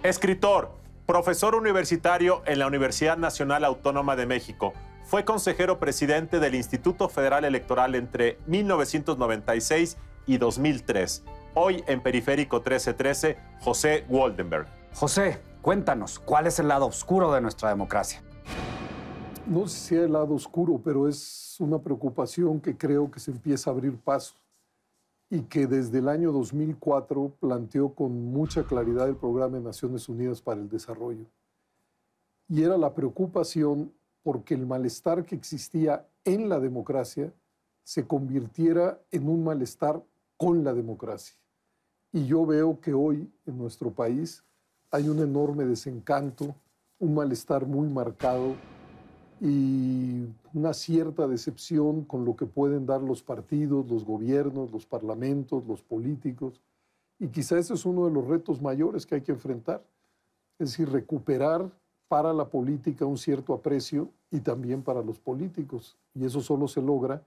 Escritor, profesor universitario en la Universidad Nacional Autónoma de México. Fue consejero presidente del Instituto Federal Electoral entre 1996 y 2003. Hoy en Periférico 1313, José Woldenberg. José, cuéntanos, ¿cuál es el lado oscuro de nuestra democracia? No sé si sea el lado oscuro, pero es una preocupación que creo que se empieza a abrir paso y que desde el año 2004 planteó con mucha claridad el Programa de Naciones Unidas para el Desarrollo. Y era la preocupación porque el malestar que existía en la democracia se convirtiera en un malestar con la democracia. Y yo veo que hoy en nuestro país hay un enorme desencanto, un malestar muy marcado y una cierta decepción con lo que pueden dar los partidos, los gobiernos, los parlamentos, los políticos. Y quizá ese es uno de los retos mayores que hay que enfrentar. Es decir, recuperar para la política un cierto aprecio y también para los políticos. Y eso solo se logra,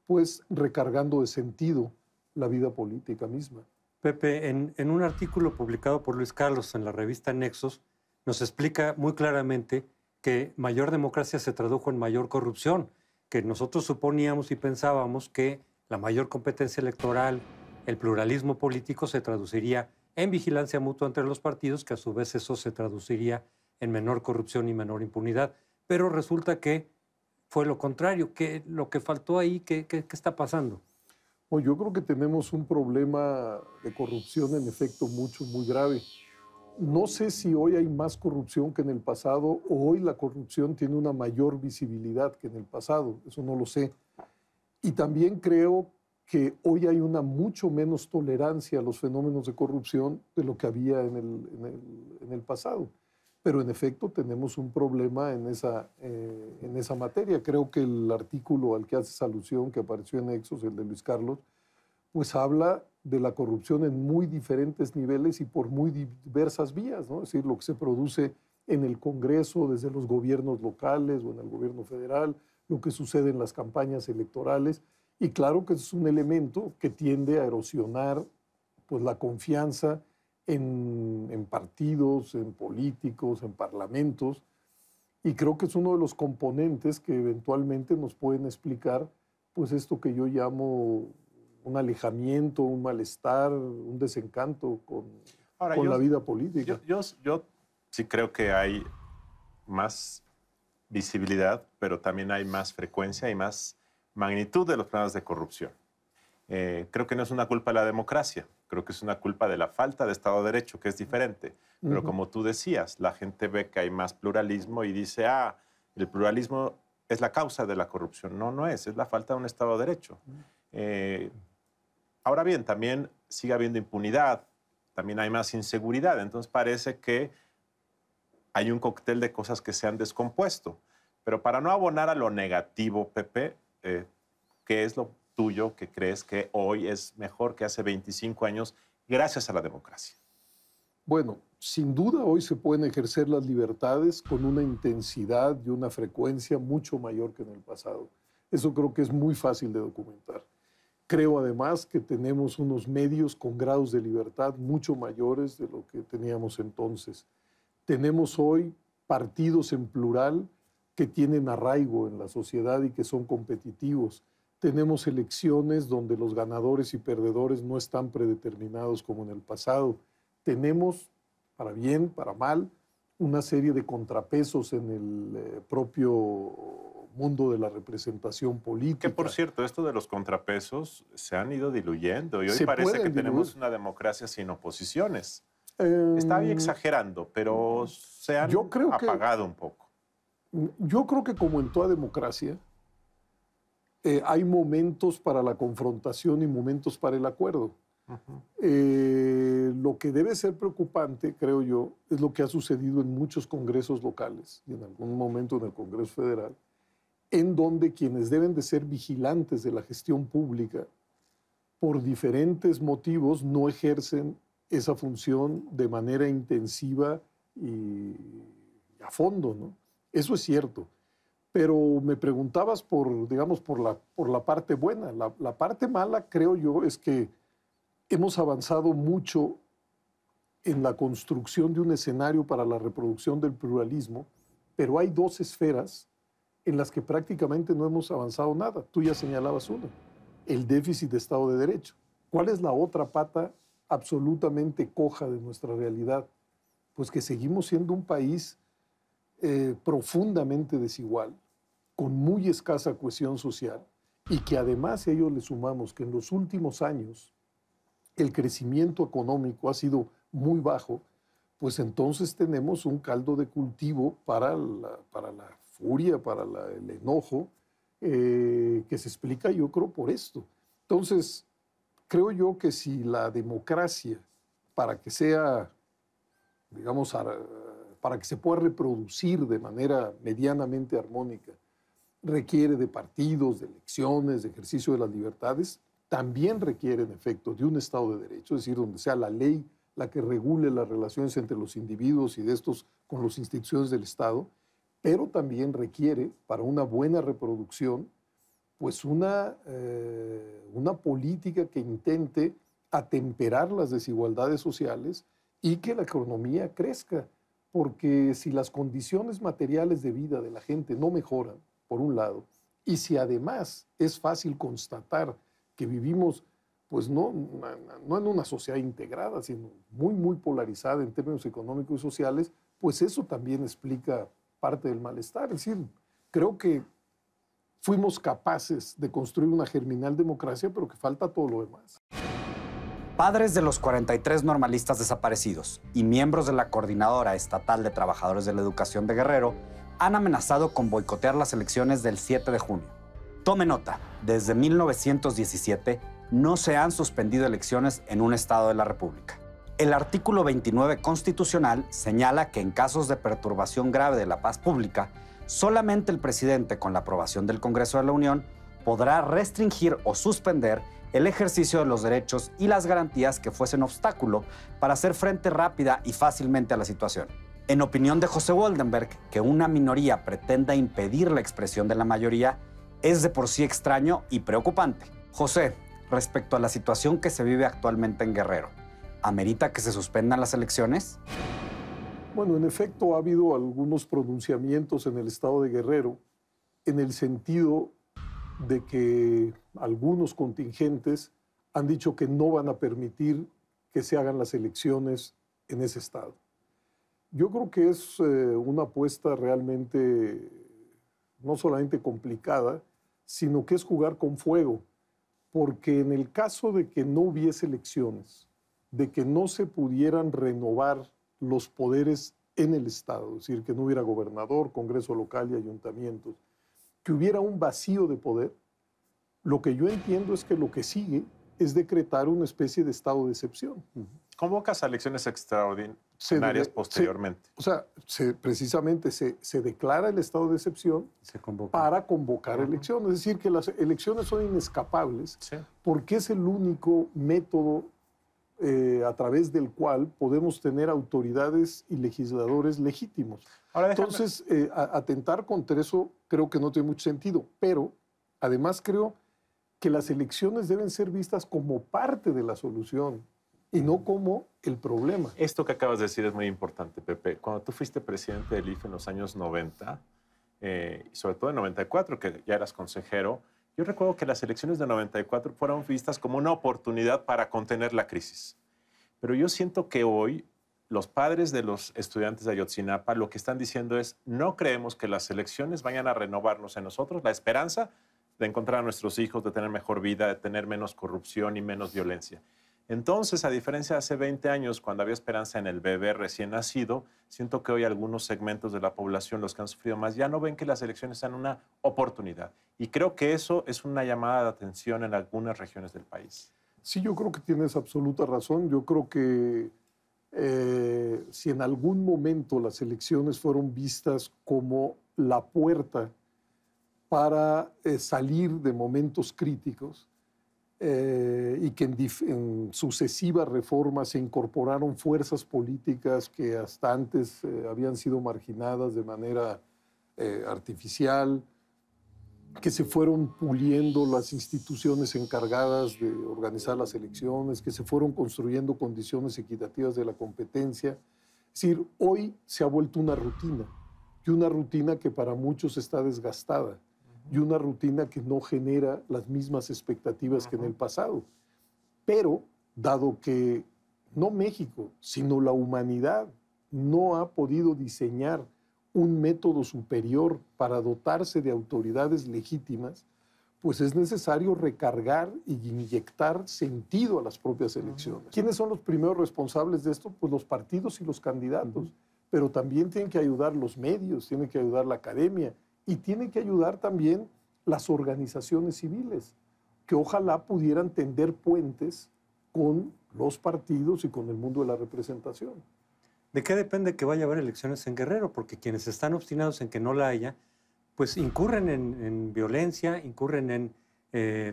pues, recargando de sentido la vida política misma. Pepe, en un artículo publicado por Luis Carlos en la revista Nexos, nos explica muy claramente que mayor democracia se tradujo en mayor corrupción, que nosotros suponíamos y pensábamos que la mayor competencia electoral, el pluralismo político se traduciría en vigilancia mutua entre los partidos, que a su vez eso se traduciría en menor corrupción y menor impunidad. Pero resulta que fue lo contrario, que lo que faltó ahí, ¿qué está pasando? Bueno, yo creo que tenemos un problema de corrupción en efecto muy grave. No sé si hoy hay más corrupción que en el pasado o hoy la corrupción tiene una mayor visibilidad que en el pasado, eso no lo sé. Y también creo que hoy hay una mucho menos tolerancia a los fenómenos de corrupción de lo que había en el pasado. Pero en efecto tenemos un problema en esa materia. Creo que el artículo al que haces alusión, que apareció en Nexos, el de Luis Carlos, pues habla de la corrupción en muy diferentes niveles y por muy diversas vías, ¿no? Es decir, lo que se produce en el Congreso, desde los gobiernos locales o en el gobierno federal, lo que sucede en las campañas electorales. Y claro que es un elemento que tiende a erosionar, pues, la confianza en partidos, en políticos, en parlamentos. Y creo que es uno de los componentes que eventualmente nos pueden explicar, pues, esto que yo llamo un alejamiento, un malestar, un desencanto con la vida política. Yo sí creo que hay más visibilidad, pero también hay más frecuencia y más magnitud de los problemas de corrupción. Creo que no es una culpa de la democracia, creo que es una culpa de la falta de Estado de Derecho, que es diferente. Pero como tú decías, la gente ve que hay más pluralismo y dice, el pluralismo es la causa de la corrupción. No, no es la falta de un Estado de Derecho. Ahora bien, también sigue habiendo impunidad, también hay más inseguridad, entonces parece que hay un cóctel de cosas que se han descompuesto. Pero para no abonar a lo negativo, Pepe, ¿qué es lo tuyo que crees que hoy es mejor que hace 25 años gracias a la democracia? Bueno, sin duda hoy se pueden ejercer las libertades con una intensidad y una frecuencia mucho mayor que en el pasado. Eso creo que es muy fácil de documentar. Creo además que tenemos unos medios con grados de libertad mucho mayores de lo que teníamos entonces. Tenemos hoy partidos en plural que tienen arraigo en la sociedad y que son competitivos. Tenemos elecciones donde los ganadores y perdedores no están predeterminados como en el pasado. Tenemos, para bien, para mal, una serie de contrapesos en el propio mundo de la representación política. Que, por cierto, esto de los contrapesos se han ido diluyendo y hoy parece que tenemos una democracia sin oposiciones. Está bien exagerando, pero se han apagado un poco. Yo creo que como en toda democracia, hay momentos para la confrontación y momentos para el acuerdo. Lo que debe ser preocupante, creo yo, es lo que ha sucedido en muchos congresos locales y en algún momento en el Congreso Federal, en donde quienes deben de ser vigilantes de la gestión pública, por diferentes motivos, no ejercen esa función de manera intensiva y a fondo, ¿no? Eso es cierto. Pero me preguntabas por, digamos, por la parte buena. La parte mala, creo yo, es que hemos avanzado mucho en la construcción de un escenario para la reproducción del pluralismo, pero hay dos esferas en las que prácticamente no hemos avanzado nada. Tú ya señalabas una, el déficit de Estado de Derecho. ¿Cuál es la otra pata absolutamente coja de nuestra realidad? Pues que seguimos siendo un país profundamente desigual, con muy escasa cohesión social, y que además a ello le sumamos que en los últimos años el crecimiento económico ha sido muy bajo, pues entonces tenemos un caldo de cultivo para la furia, para el enojo, que se explica, yo creo, por esto. Entonces, creo yo que si la democracia, para que sea, digamos, para que se pueda reproducir de manera medianamente armónica, requiere de partidos, de elecciones, de ejercicio de las libertades, también requiere, en efecto, de un Estado de Derecho, es decir, donde sea la ley la que regule las relaciones entre los individuos y de estos con las instituciones del Estado, pero también requiere, para una buena reproducción, pues una política que intente atemperar las desigualdades sociales y que la economía crezca, porque si las condiciones materiales de vida de la gente no mejoran, por un lado, y si además es fácil constatar que vivimos, pues no en una sociedad integrada, sino muy, muy polarizada en términos económicos y sociales, pues eso también explica parte del malestar. Es decir, creo que fuimos capaces de construir una germinal democracia, pero que falta todo lo demás. Padres de los 43 normalistas desaparecidos y miembros de la Coordinadora Estatal de Trabajadores de la Educación de Guerrero han amenazado con boicotear las elecciones del 7 de junio. Tome nota, desde 1917 no se han suspendido elecciones en un estado de la República. El artículo 29 constitucional señala que en casos de perturbación grave de la paz pública, solamente el presidente, con la aprobación del Congreso de la Unión, podrá restringir o suspender el ejercicio de los derechos y las garantías que fuesen obstáculo para hacer frente rápida y fácilmente a la situación. En opinión de José Woldenberg, que una minoría pretenda impedir la expresión de la mayoría es de por sí extraño y preocupante. José, respecto a la situación que se vive actualmente en Guerrero, ¿amerita que se suspendan las elecciones? Bueno, en efecto, ha habido algunos pronunciamientos en el estado de Guerrero en el sentido de que algunos contingentes han dicho que no van a permitir que se hagan las elecciones en ese estado. Yo creo que es una apuesta realmente no solamente complicada, sino que es jugar con fuego, porque en el caso de que no hubiese elecciones, de que no se pudieran renovar los poderes en el Estado, es decir, que no hubiera gobernador, Congreso local y ayuntamientos, que hubiera un vacío de poder, lo que yo entiendo es que lo que sigue es decretar una especie de estado de excepción. Convocas a elecciones extraordinarias posteriormente. Precisamente se declara el estado de excepción para convocar elecciones. Es decir, que las elecciones son inescapables porque es el único método a través del cual podemos tener autoridades y legisladores legítimos. Entonces, atentar contra eso creo que no tiene mucho sentido, pero además creo que las elecciones deben ser vistas como parte de la solución y no como el problema. Esto que acabas de decir es muy importante, Pepe. Cuando tú fuiste presidente del IFE en los años 90, y sobre todo en 94, que ya eras consejero, yo recuerdo que las elecciones de 94 fueron vistas como una oportunidad para contener la crisis. Pero yo siento que hoy los padres de los estudiantes de Ayotzinapa lo que están diciendo es: no creemos que las elecciones vayan a renovarnos en nosotros la esperanza de encontrar a nuestros hijos, de tener mejor vida, de tener menos corrupción y menos violencia. Entonces, a diferencia de hace 20 años, cuando había esperanza en el bebé recién nacido, siento que hoy algunos segmentos de la población, los que han sufrido más, ya no ven que las elecciones sean una oportunidad. Y creo que eso es una llamada de atención en algunas regiones del país. Sí, yo creo que tienes absoluta razón. Yo creo que si en algún momento las elecciones fueron vistas como la puerta para salir de momentos críticos y que en sucesivas reformas se incorporaron fuerzas políticas que hasta antes habían sido marginadas de manera artificial, que se fueron puliendo las instituciones encargadas de organizar las elecciones, que se fueron construyendo condiciones equitativas de la competencia. Es decir, hoy se ha vuelto una rutina, y una rutina que para muchos está desgastada, y una rutina que no genera las mismas expectativas que en el pasado. Pero, dado que no México, sino la humanidad no ha podido diseñar un método superior para dotarse de autoridades legítimas, pues es necesario recargar y inyectar sentido a las propias elecciones. ¿Quiénes son los primeros responsables de esto? Pues los partidos y los candidatos. Pero también tienen que ayudar los medios, tienen que ayudar la academia y tienen que ayudar también las organizaciones civiles, que ojalá pudieran tender puentes con los partidos y con el mundo de la representación. ¿De qué depende que vaya a haber elecciones en Guerrero? Porque quienes están obstinados en que no la haya, pues incurren en violencia, incurren en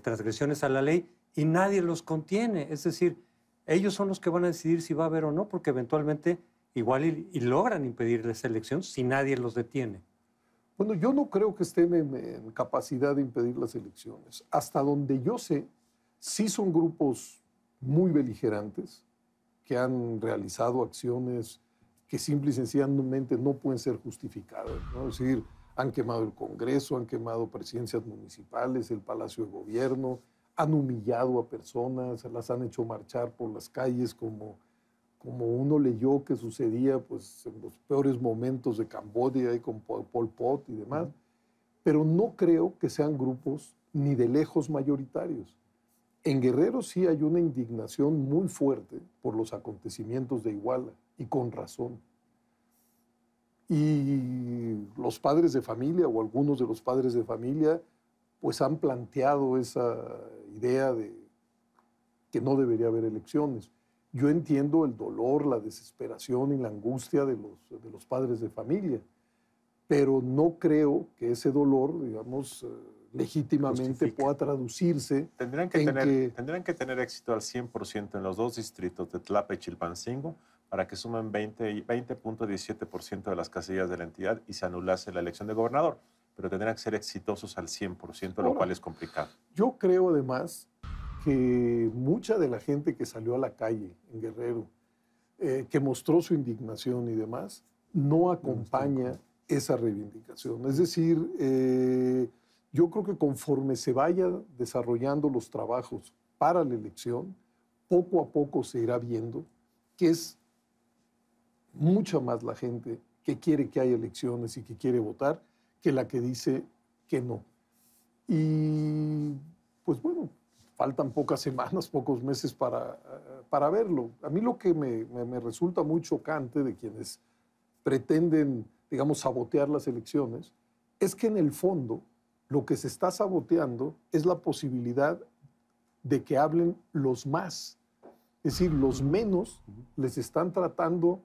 transgresiones a la ley y nadie los contiene. Es decir, ellos son los que van a decidir si va a haber o no, porque eventualmente igual y logran impedir esa elección si nadie los detiene. Bueno, yo no creo que estén en capacidad de impedir las elecciones. Hasta donde yo sé, sí son grupos muy beligerantes que han realizado acciones que simple y sencillamente no pueden ser justificadas, ¿no? Es decir, han quemado el Congreso, han quemado presidencias municipales, el Palacio de Gobierno, han humillado a personas, las han hecho marchar por las calles como uno leyó que sucedía pues, en los peores momentos de Camboya y con Pol Pot y demás. Pero no creo que sean grupos ni de lejos mayoritarios. En Guerrero sí hay una indignación muy fuerte por los acontecimientos de Iguala, y con razón. Y los padres de familia, o algunos de los padres de familia, pues han planteado esa idea de que no debería haber elecciones. Yo entiendo el dolor, la desesperación y la angustia de los padres de familia, pero no creo que ese dolor, digamos, legítimamente pueda traducirse Tendrían que tener éxito al 100% en los dos distritos de Tlapa y Chilpancingo para que sumen 20.17% de las casillas de la entidad y se anulase la elección de gobernador. Pero tendrían que ser exitosos al 100%, lo cual es complicado. Yo creo además que mucha de la gente que salió a la calle en Guerrero, que mostró su indignación y demás, no acompaña esa reivindicación. Es decir, yo creo que conforme se vaya desarrollando los trabajos para la elección, poco a poco se irá viendo que es mucha más la gente que quiere que haya elecciones y que quiere votar que la que dice que no. Y pues bueno, faltan pocas semanas, pocos meses para verlo. A mí lo que me resulta muy chocante de quienes pretenden, digamos, sabotear las elecciones es que en el fondo lo que se está saboteando es la posibilidad de que hablen los más. Es decir, los menos les están tratando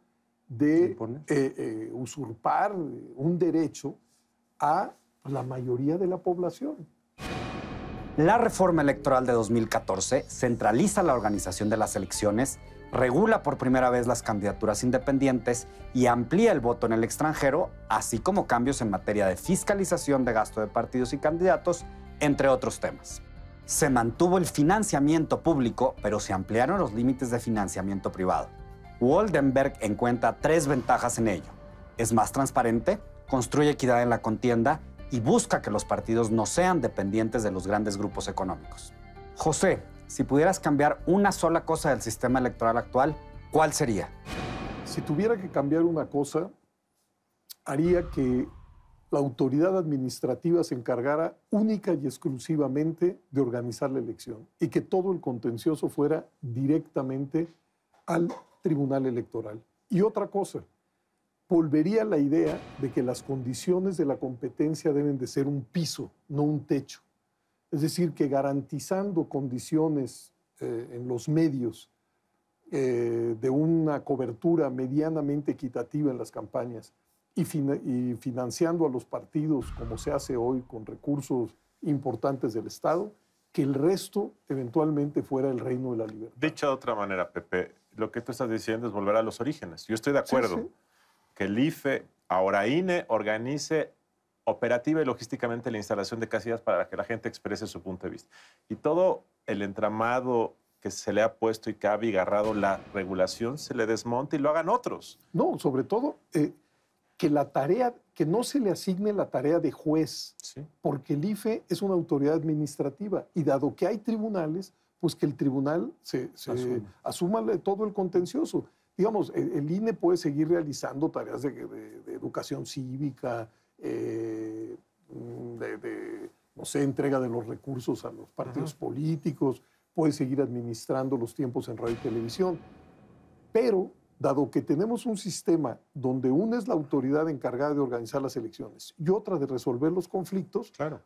de usurpar un derecho a la mayoría de la población. La reforma electoral de 2014 centraliza la organización de las elecciones, regula por primera vez las candidaturas independientes y amplía el voto en el extranjero, así como cambios en materia de fiscalización de gasto de partidos y candidatos, entre otros temas. Se mantuvo el financiamiento público, pero se ampliaron los límites de financiamiento privado. Woldenberg encuentra 3 ventajas en ello. Es más transparente, construye equidad en la contienda y busca que los partidos no sean dependientes de los grandes grupos económicos. José, si pudieras cambiar una sola cosa del sistema electoral actual, ¿cuál sería? Si tuviera que cambiar una cosa, haría que la autoridad administrativa se encargara única y exclusivamente de organizar la elección y que todo el contencioso fuera directamente al Tribunal Electoral. Y otra cosa, volvería a la idea de que las condiciones de la competencia deben de ser un piso, no un techo. Es decir, que garantizando condiciones en los medios de una cobertura medianamente equitativa en las campañas y financiando a los partidos como se hace hoy con recursos importantes del Estado, que el resto eventualmente fuera el reino de la libertad. Dicho de otra manera, Pepe, lo que tú estás diciendo es volver a los orígenes. Yo estoy de acuerdo que el IFE, ahora INE, organice operativa y logísticamente la instalación de casillas para que la gente exprese su punto de vista. Y todo el entramado que se le ha puesto y que ha abigarrado la regulación se le desmonte y lo hagan otros. No, sobre todo que la tarea, que no se le asigne la tarea de juez, Sí. porque el IFE es una autoridad administrativa y dado que hay tribunales, pues que el tribunal asuma todo el contencioso. Digamos, el INE puede seguir realizando tareas de educación cívica, no sé, entrega de los recursos a los partidos políticos, puede seguir administrando los tiempos en radio y televisión, pero dado que tenemos un sistema donde una es la autoridad encargada de organizar las elecciones y otra de resolver los conflictos, Claro.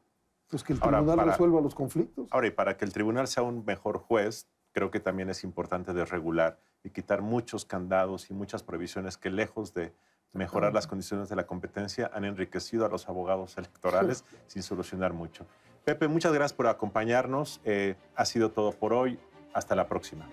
pues que el tribunal resuelva los conflictos. Ahora, y para que el tribunal sea un mejor juez, creo que también es importante desregular y quitar muchos candados y muchas prohibiciones que, lejos de mejorar las condiciones de la competencia, han enriquecido a los abogados electorales sin solucionar mucho. Pepe, muchas gracias por acompañarnos. Ha sido todo por hoy. Hasta la próxima.